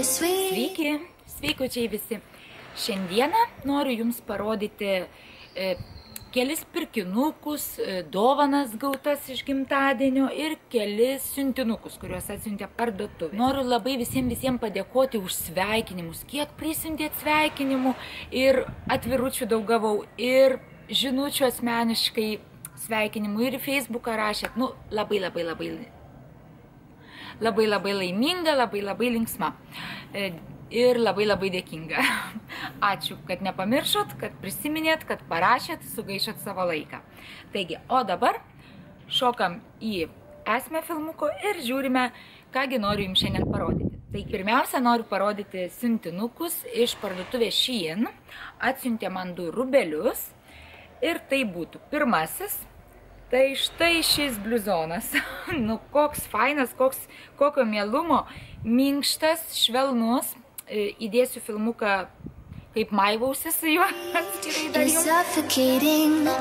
Sveiki, sveikučiai visi. Šiandieną noriu Jums parodyti kelis pirkinukus, dovanas gautas iš gimtadienio ir kelis siuntinukus, kuriuos atsiuntė parduotuvė. Noriu labai visiems padėkoti už sveikinimus, kiek prisiuntėt sveikinimų ir atviručių daug gavau ir žinučių asmeniškai sveikinimų ir į Facebooką rašėt. Nu, labai laiminga, labai linksma ir labai dėkinga. Ačiū, kad nepamiršot, kad prisiminėt, kad parašėt, sugaišot savo laiką. Taigi, o dabar šokam į esmę filmuko ir žiūrime, kągi noriu Jums šiandien parodyti. Tai pirmiausia, noriu parodyti siuntinukus iš parduotuvės Shein. Atsiuntė man 2 rubelius ir tai būtų pirmasis. Tai štai šis bliuzonas. Nu, koks fainas, kokio mielumo, minkštas, švelnus. Įdėsiu filmuką, kaip maivausi su juo. Atskirai dar jums.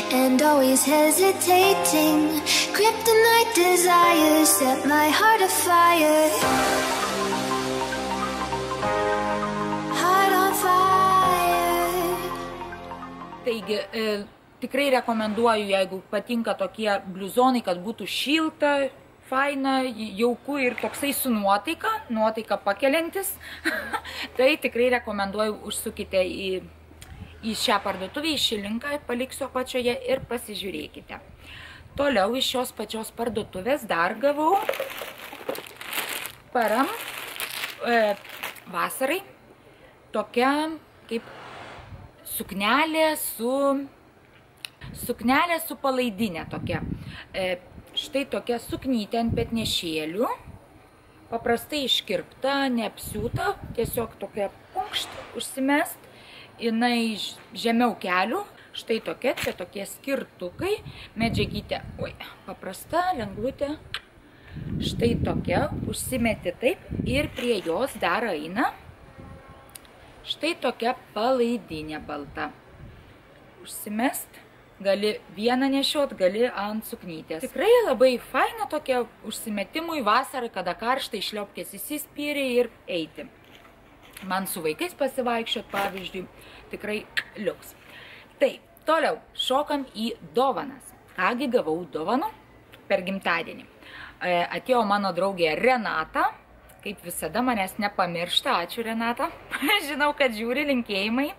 And always hesitating, kryptonite desires set my heart afire. Heart on fire. Taigi, tikrai rekomenduoju, jeigu patinka tokie bliuzonai, kad būtų šilta, faina, jauku ir toksai su nuotaika pakeliantis. Tai tikrai rekomenduoju, užsukite į šią parduotuvę, į šį linką, paliksiu apačioje ir pasižiūrėkite. Toliau iš šios pačios parduotuvės dar gavau param vasarai tokia kaip suknelė su palaidinė tokia. Štai tokia suknytė ant petnešėlių, paprastai iškirpta, neapsiūta, tiesiog tokia užsimest. Jinai žemiau kelių, štai tokia, čia tokie skirtukai, medžiagytė, paprasta, lengvutė, štai tokia, užsimeti taip ir prie jos dar eina, štai tokia palaidinė balta, užsimest, gali vieną nešiot, gali ant suknytės. Tikrai labai faina tokia užsimetimui vasarą, kada karšta, išliopkės įsispyri ir eiti. Man su vaikais pasivaikščiot, pavyzdžiui, tikrai liuks. Tai, toliau, šokam į dovanas. Kągi gavau dovanų per gimtadienį. Atėjo mano draugė Renata, kaip visada manęs nepamiršta, ačiū Renata, žinau, kad žiūri, linkėjimai.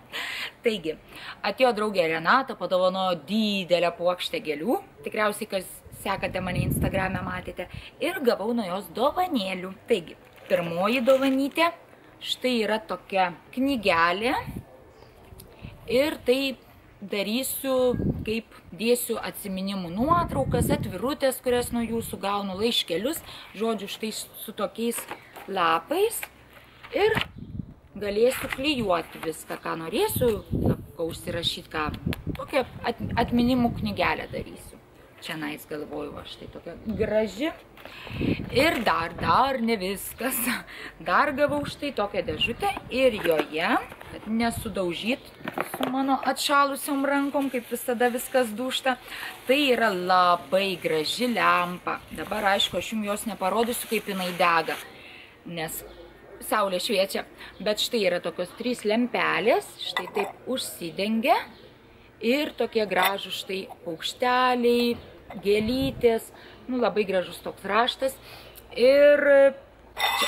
Taigi, atėjo draugė Renata, padovanojo didelę puokštę gėlių, tikriausiai, kas sekate mane Instagrame, matėte, ir gavau nuo jos dovanėlių. Taigi, pirmoji dovanytė. Štai yra tokia knygelė ir tai darysiu, kaip dėsiu atsiminimų nuotraukas, atvirutės, kurias nuo jūsų gaunu, laiškelius, žodžiu, štai su tokiais lapais ir galėsiu klijuoti viską, ką norėsiu, užsirašyti, ką tokią atminimų knygelę darysiu. Čia nais galvoju, va štai tokia graži. Ir dar ne viskas. Dar gavau štai tokią dėžutę ir joje, kad nesudaužyt su mano atšalusiom rankom, kaip visada viskas dūžta, tai yra labai graži lempa. Dabar, aišku, aš jums jos neparodysiu, kaip jinai dega, nes saulė šviečia. Bet štai yra tokios 3 lempelės, štai taip užsidengia. Ir tokie gražūs štai paukšteliai, gėlytės, nu labai gražus toks raštas. Ir čia.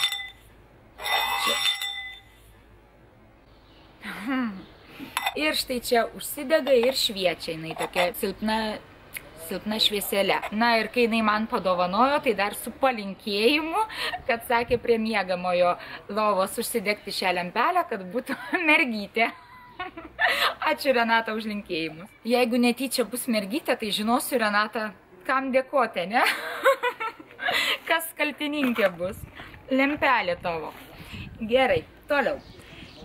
Ir štai čia užsidega ir šviečia, jinai tokia silpna švieselė. Na ir kai jinai man padovanojo, tai dar su palinkėjimu, kad sakė prie miegamojo lovos užsidegti šią lempelę, kad būtų mergytė. Ačiū Renata už linkėjimus. Jeigu netyčia bus mergytė, tai žinosiu Renata, kam dėkoti, ne? Kas kaltininkė bus? Lempelė tavo. Gerai, toliau.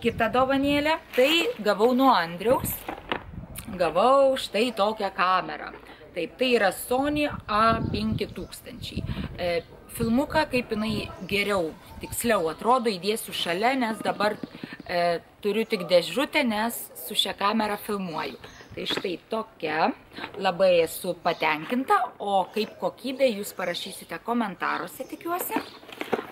Kita dovanėlė, tai gavau nuo Andriaus. Gavau štai tokią kamerą. Taip, tai yra Sony A5000. Filmuką, kaip jinai geriau, tiksliau atrodo, įdėsiu šalia, nes dabar turiu tik dėžutę, nes su šia kamera filmuoju. Tai štai tokia, labai esu patenkinta, o kaip kokybė jūs parašysite komentaruose, tikiuosi.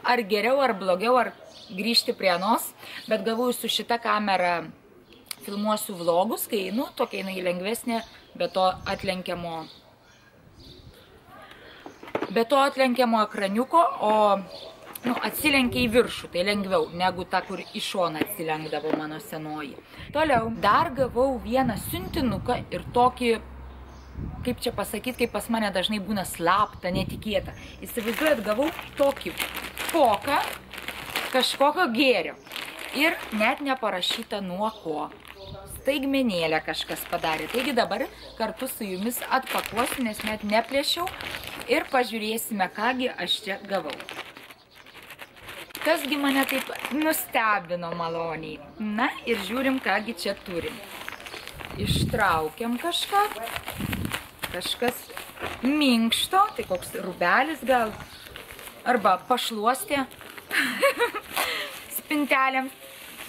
Ar geriau, ar blogiau, ar grįžti prie anos, bet galvoju su šita kamera filmuosiu vlogus, kai, tokia jinai lengvesnė, be to atlenkiamo ekraniuko, o atsilenkia į viršų, tai lengviau negu ta, kur į šoną atsilenkdavo mano senoji. Toliau, dar gavau vieną siuntinuką ir tokį, kaip čia pasakyti, kaip pas mane dažnai būna slapta, netikėta. Įsivaizduojat, gavau tokį poką kažkokio gėrio ir net neparašyta nuo ko. Staigmenėlę kažkas padarė. Taigi dabar kartu su jumis atpakuosiu, nes net neplėšiau ir pažiūrėsime, kągi aš čia gavau. Kasgi mane taip nustebino maloniai. Na ir žiūrim, kągi čia turim. Ištraukiam kažką. Kažkas minkšto, tai koks rubelis gal. Arba pašluostė. Spintelėms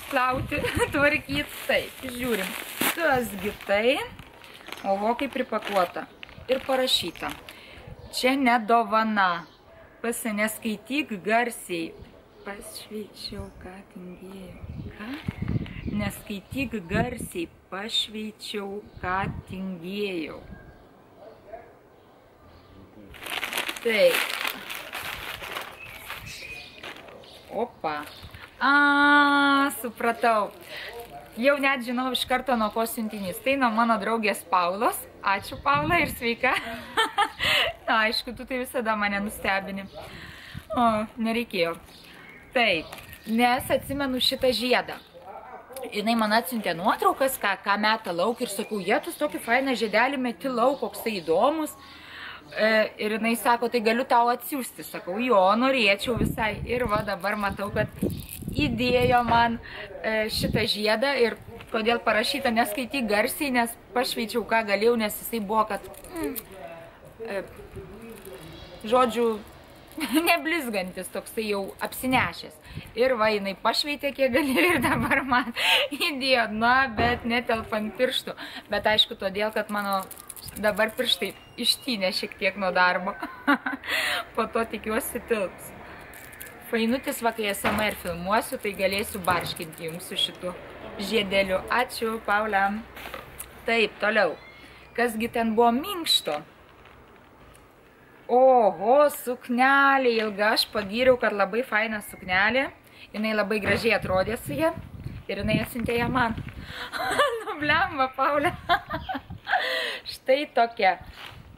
plauti, tvarkyti. Taip, žiūrim. Kasgi tai. Oho, kaip pripakuota. Ir parašyta. Čia ne dovana. Neskaityk garsiai. Pašveičiau, ką tingėjau. Ką? Neskaityk garsiai. Pašveičiau, ką tingėjau. Taip. Opa. Supratau. Jau net žinau iš karto nuo ko siuntinys. Tai nuo mano draugės Paulos. Ačiū, Paula, ir sveika. Na, aišku, tu tai visada mane nustebini. O, nereikėjo. Taip, nes atsimenu šitą žiedą. Jinai man atsiuntė nuotraukas, ką meta lauk ir sakau, tu tokį fainą žiedelį meti lauk, koksai įdomus. Ir jinai sako, tai galiu tau atsiųsti. Sakau, jo, norėčiau visai. Ir va dabar matau, kad įdėjo man šitą žiedą ir kodėl parašyta neskaityk garsiai, nes pašveičiau, ką galėjau, nes jisai buvo, kad žodžiu, neblizgantis, toksai jau apsinešęs. Ir va, jinai pašveitė, kiek galėjo ir dabar man įdėjo, bet netelpa ant pirštų. Bet aišku, todėl, kad mano dabar pirštai ištynė šiek tiek nuo darbo. Po to tikiuosi tilps. Fainutis, va, kai SMR filmuosiu, tai galėsiu barškinti jums su šitu žiedeliu. Ačiū, Paula. Taip, toliau. Kasgi ten buvo minkšto? Oho, suknelė ilga. Aš pagyriau, kad labai faina suknelė. Jinai labai gražiai atrodė su ją. Ir jinai atsiuntė ją man. Nublemba, Paula. Štai tokia.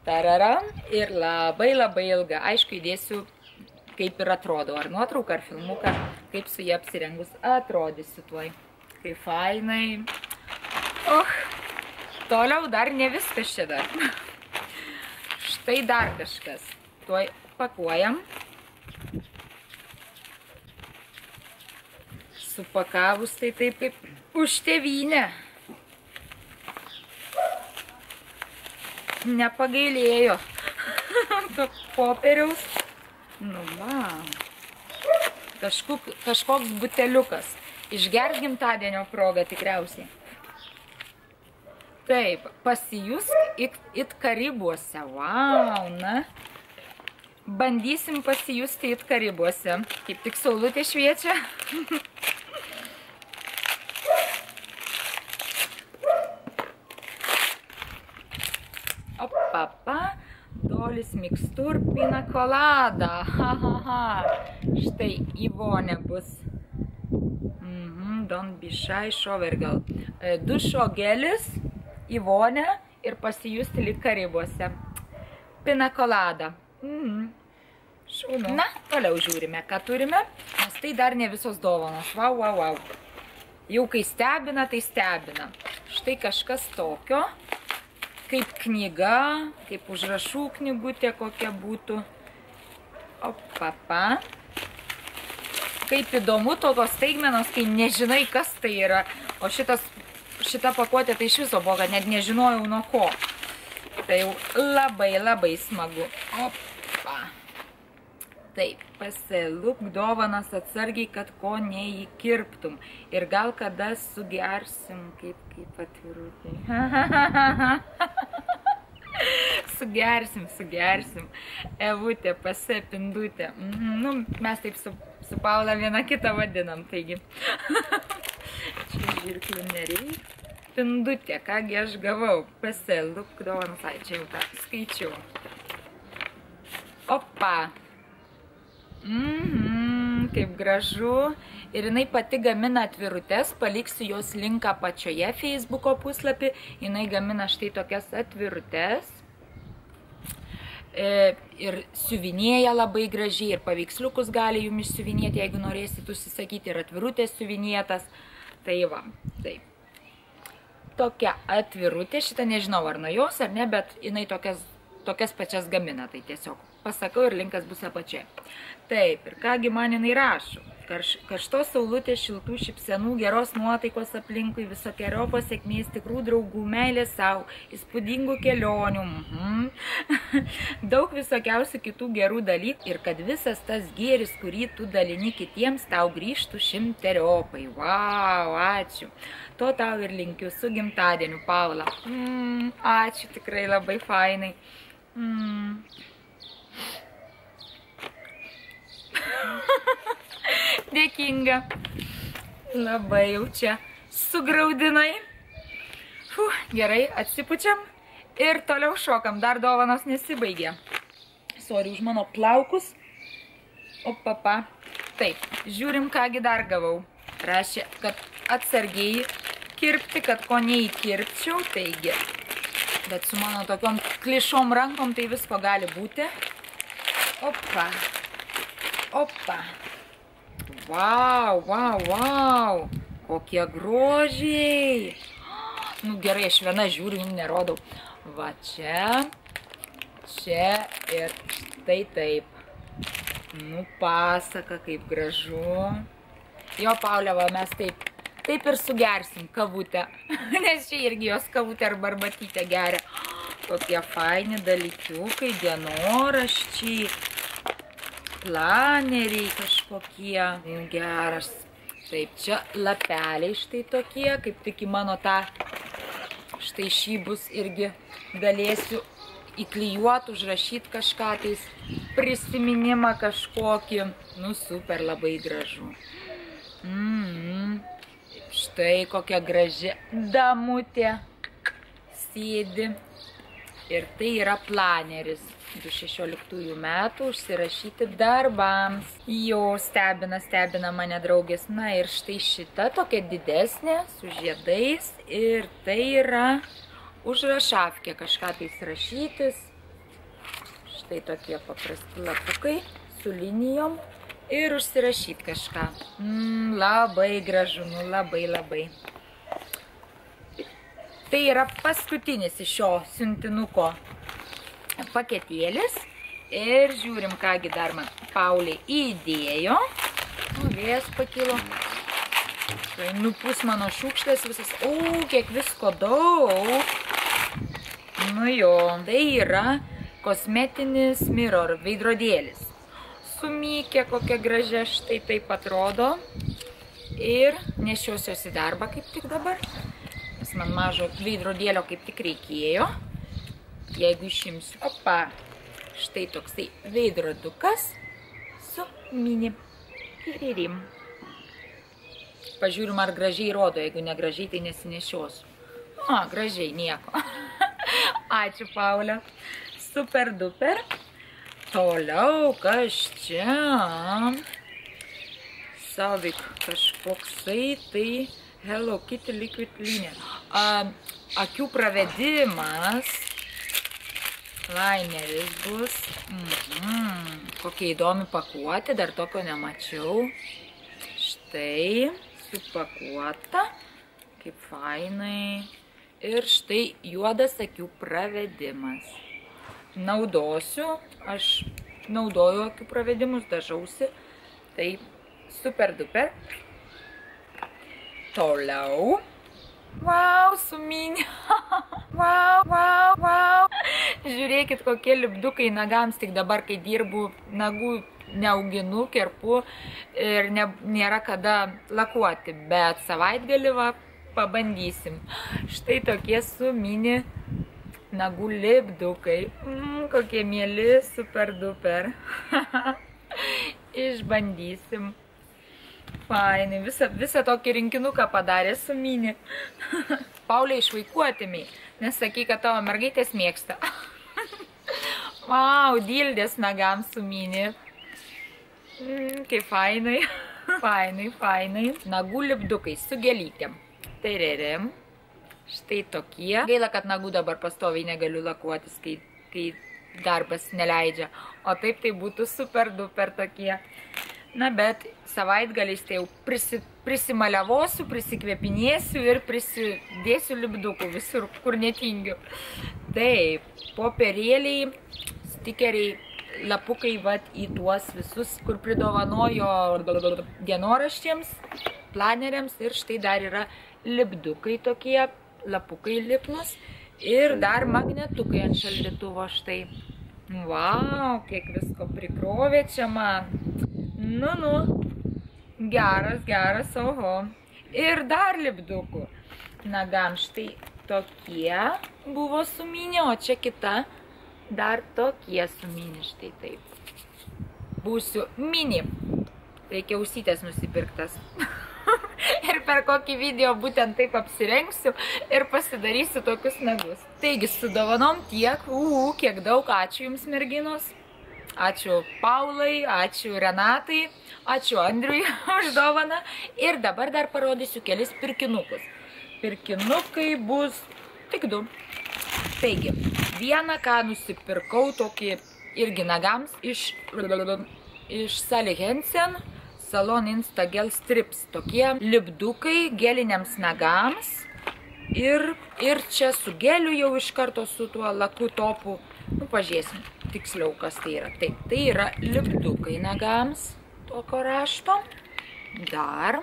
Tararam. Ir labai labai ilga. Aišku, įdėsiu, kaip ir atrodo. Ar nuotrauką, ar filmuką. Kaip su ją apsirengus atrodysiu tuoj. Kaip fainai. Toliau dar ne viskas čia dar. Štai dar kažkas. Tuoj pakuojam. Supakavus tai taip kaip už tėvynę. Nepagailėjo. Popieriaus. Va. Kažkoks buteliukas. Išgers gimtadienio progą tikriausiai. Taip, pasijusk it Karibuose. Vau, na. Bandysim pasijusti it Karibuose. Kaip tik saulutė šviečia. Opapa. Dolis mikstur pina colada. Štai į vonę bus. Don't be shy, shower girl. Dušo gelis į vonę ir pasijusti lyg Karibuose. Pina colada. Šaunu. Na, toliau žiūrime, ką turime, nes tai dar ne visos dovanos. Vau. Jau kai stebina, tai stebina. Štai kažkas tokio, kaip knyga, kaip užrašų knygutė kokia būtų. Opapa. Kaip įdomu tokios staigmenos, kai nežinai, kas tai yra. O šita pakuotė tai iš viso buvo, kad net nežinojau nuo ko. Tai jau labai smagu. Opa. Taip, pasiluk dovanas atsargiai, kad ko neįkirptum. Ir gal kada sugersim, kaip atvirutė. Sugersim. Evutė, pasipindutė. Nu, mes taip su Paula vieną kitą vadinam, taigi. Čia žirklių nereikia. Pindutė, kągi aš gavau. Pasiluk dovanas, čia jau tą skaičiau. Opa. Kaip gražu. Ir jinai pati gamina atvirutes, paliksiu jos linką pačioje Facebooko puslapį. Jinai gamina štai tokias atvirutes. Ir siuvinėja labai gražiai, ir paveiksliukus gali jums išsiuvinėti, jeigu norėsit užsisakyti, ir atvirutės siuvinėtas. Tai va, taip. Tokia atvirutė, šitą nežinau ar nuo jos ar ne, bet jinai tokias pačias gamina, tai tiesiog pasakau ir linkas bus apačioje. Taip, ir kągi man jinai rašo. Karštos saulutės, šiltų šypsenų, geros nuotaikos aplinkui, visokeriopos sėkmės, tikrų draugų, meilės sau, įspūdingų kelionių, daug visokiausių kitų gerų dalykų ir kad visas tas gėris, kurį tu dalini kitiems, tau grįžtų šimteriopai. Vau, ačiū. To tau ir linkiu su gimtadieniu, Paula. Ačiū, tikrai labai fainai. Dėkinga. Labai jau čia sugraudinai. Gerai, atsipučiam ir toliau šokam. Dar dovanos nesibaigė. Sorry už mano plaukus. Opapa. Taip, žiūrim, kągi dar gavau. Rašė, kad atsargiai kirpti, kad ko neįkirpčiau. Taigi, bet su mano tokiom klišom rankom tai visko gali būti. Opa. Opa. Vau, vau, vau. Kokie grožiai. Nu gerai, aš viena žiūriu, jums nerodau. Va čia. Čia ir štai taip. Nu pasaka, kaip gražu. Jo, Paulė, va, mes taip ir sugersim kavutę. Nes čia irgi jos kavutę arba arbatytę geria. Kokie faini dalykiukai, dienoraščiai. Planeriai kažkokie. Geras. Taip, čia lapeliai štai tokie, kaip tik į mano tą štai šį bus irgi galėsiu įklijuoti, užrašyti kažką tais, prisiminimą kažkokį. Nu, super, labai gražu. Štai kokia graži damutė sėdi. Ir tai yra planeris. 2016 metų užsirašyti darbams. Jo, stebina mane draugės. Na ir štai šita tokia didesnė su žiedais. Ir tai yra užrašavkė kažką tais rašytis. Štai tokie paprasti lapukai su linijom. Ir užsirašyti kažką. Labai gražu, nu labai. Tai yra paskutinis iš šio siuntinuko paketėlis. Ir žiūrim, kągi dar man Pauliai įdėjo. Vėjas pakilo. Tai nupus mano šiukšlės visas. O, kiek visko daug. Nu jo, tai yra kosmetinis mirror, veidrodėlis. Sumykė, kokia gražia, štai taip atrodo. Ir nešiosiuosi darbą kaip tik dabar. Nes man mažo veidrodėlio kaip tik reikėjo. Jeigu išimsiu. Opa. Štai toksai veidrodukas su mini kiririm. Pažiūrim, ar gražiai rodo. Jeigu negražiai, tai nesinešiosiu. Gražiai, nieko. Ačiū, Paulė. Super duper. Toliau, kas čia? Savik kažkoksai, tai Hello Kitty Liquid Liner. Akių pravedimas. Laineris bus. Kokia įdomi pakuotė, dar tokio nemačiau. Štai, supakuota. Kaip fainai. Ir štai juodas akių pravedimas. Naudosiu. Aš naudoju akių pravedimus, dažausi. Tai super duper. Toliau. Vau, suminė. Vau. Žiūrėkit, kokie lipdukai nagams, tik dabar, kai dirbu nagų neauginu, kerpu ir nėra kada lakuoti, bet savaitgalį va, pabandysim. Štai tokie su mini nagų lipdukai. Kokie mieli, super duper. Išbandysim. Fainai, visą tokį rinkinuką padarė su mini. Paulė, iš vaikų atimiai, nes sakai, kad tavo mergaitės mėgsta. Vau, dildės nagams su mini. Kaip fainai. Fainai. Nagų lipdukai su gėlytėm. Tai rerim. Štai tokie. Gaila, kad nagų dabar pastoviai negaliu lakuotis, kai darbas neleidžia. O taip tai būtų super duper tokie. Na, bet savaitgaliais tai jau prisimaliavosiu, prisikvėpinėsiu ir prisidėsiu lipdukų visur, kur netingiu. Taip, popierėliai, stikeriai, lapukai vat į tuos visus, kur pridovanojo dienoraštėms, planeriams ir štai dar yra lipdukai tokie, lapukai lipnus ir dar magnetukai ant šaldytuvo štai. Vau, kiek visko prikrovė čia man. Nu, geras, oho. Ir dar lipdukų nagam štai tokie buvo su mini, o čia kita dar tokie su mini, štai taip. Būsiu mini. Reikia ausytės nusipirktas. Ir per kokį video būtent taip apsirengsiu ir pasidarysiu tokius nagus. Taigi, su dovanom tiek, kiek daug, ačiū jums merginos. Ačiū Paulai, ačiū Renatai, ačiū Andriui už dovaną. Ir dabar dar parodysiu kelis pirkinukus. Pirkinukai bus tik 2. Taigi, vieną, ką nusipirkau, tokį irgi nagams iš Sally Hansen Salon Instagel Strips. Tokie lipdukai geliniams nagams. Ir čia su geliu jau iš karto su tuo laku topu. Nu, pažiūrėsim tiksliau, kas tai yra. Taip, tai yra lipdukai nagams tokio rašto. Dar.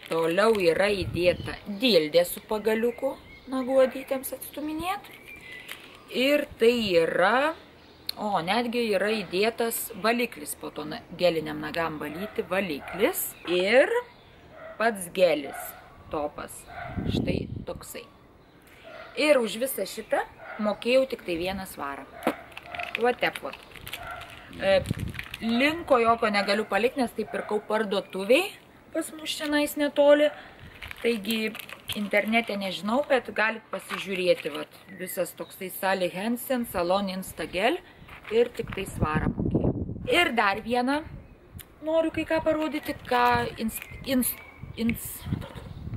Toliau yra įdėta dildė su pagaliuku nagų odytėms atstuminėti. Ir tai yra, netgi yra įdėtas valiklis, po to geliniam nagam valyti valiklis. Ir pats gelis, topas. Štai toksai. Ir už visą šitą mokėjau tik tai 1 svarą. Vatepot. Linko jokio negaliu palikti, nes tai pirkau parduotuviai pas mus šiandien netoli. Taigi internete nežinau, bet galit pasižiūrėti. Vat, visas toksai Sally Hansen Salon Instagel ir tik tai svarą mokėjau. Ir dar vieną noriu kai ką parodyti, ką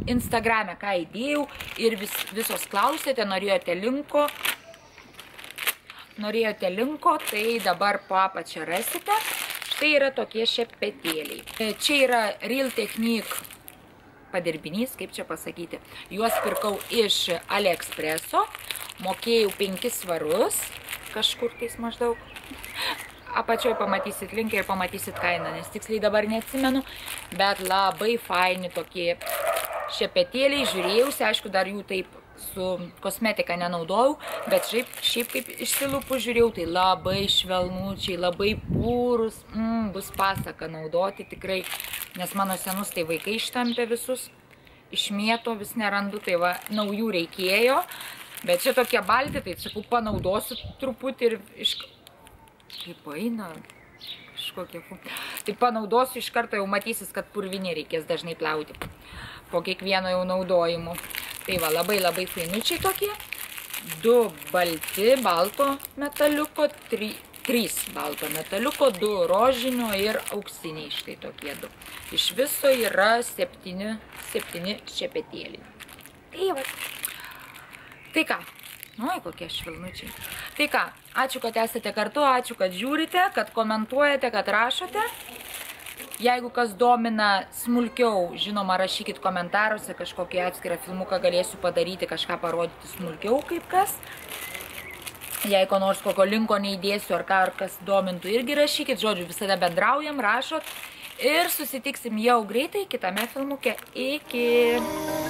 Instagrame ką įdėjau ir visos klausėte, norėjote linko, tai dabar po apačią rasite. Štai yra tokie šepetėliai. Čia yra Real Technique padirbinys, kaip čia pasakyti. Juos pirkau iš AliExpresso, mokėjau 5 svarus, kažkur tais maždaug. Apačioj pamatysit linką ir pamatysit kainą, nes tiksliai dabar neatsimenu, bet labai faini tokie šepetėliai, žiūrėjausi, aišku, dar jų taip su kosmetika nenaudojau, bet šiaip kaip išsilupų žiūrėjau, tai labai švelnučiai, labai pūrus, bus pasaka naudoti tikrai, nes mano senus tai vaikai ištampė visus, išmėto, vis nerandu, tai va, naujų reikėjo, bet čia tokie balti, tai sakau, panaudosiu truputį ir kaip eina, kažkokie. Tai panaudosiu iš karto, jau matysis, kad purvinį reikės dažnai plauti po kiekvieno jau naudojimu. Tai va, labai fainučiai tokie. 2 balti, balto metaliuko, 3 balto metaliuko, 2 rožinio ir auksiniai, štai tokie 2. Iš viso yra 7 šepetėliai. Tai va. Tai ką? Oi, kokie švelnučiai. Tai ką, ačiū, kad esate kartu, ačiū, kad žiūrite, kad komentuojate, kad rašote. Jeigu kas domina smulkiau, žinoma, rašykit komentaruose, kažkokį atskirą filmuką galėsiu padaryti, kažką parodyti smulkiau kaip kas. Jeigu nors kokio linko neįdėsiu ar kas domintų, irgi rašykit, žodžiu, visada bendraujam, rašot. Ir susitiksim jau greitai kitame filmuke. Iki!